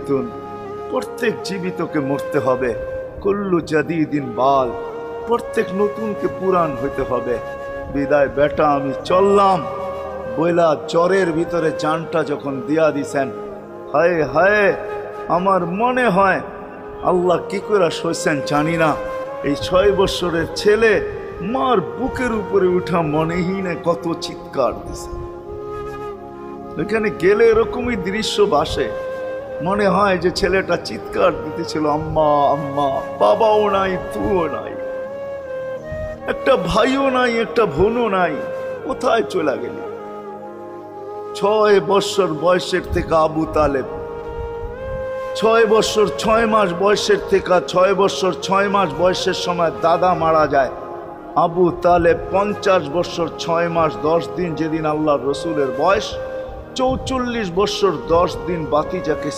মাইতুন, প্রত্যেক জীবিতকে মরতে হবে। কুল্লু জাদিদিন বাল, প্রত্যেক নতুনকে পুরান হইতে হবে। বিদায় বেটা আমি চললাম বইলা জ্বরের ভিতরে জানটা যখন দিয়া দিছেন, হায় হায় আমার মনে হয় আল্লাহ কি করে সইছেন জানি না। এই 6 বছরের ছেলে মার বুকের উপরে উঠা মনেহীনে কত চিৎকার দিছে। এখানে গেলে এরকমই দৃশ্য ভাসে, মনে হয় যে ছেলেটা চিৎকার দিতেছিল আম্মা আম্মা। বাবাও নাই, তুও নাই, একটা ভাইও নাই, একটা বোনও নাই, কোথায় চলে গেলি? 6 বছর বয়সের থেকে আবু তালেব, 6 বছর 6 মাস বয়সের থেকে 6 বছর 6 মাস বয়সের সময় দাদা মারা যায়। আবু তালেব 50 বছর 6 মাস 10 দিন, যেদিন আল্লাহ রসুলের বয়স 44 বছর 10 দিন, বাতিজাকে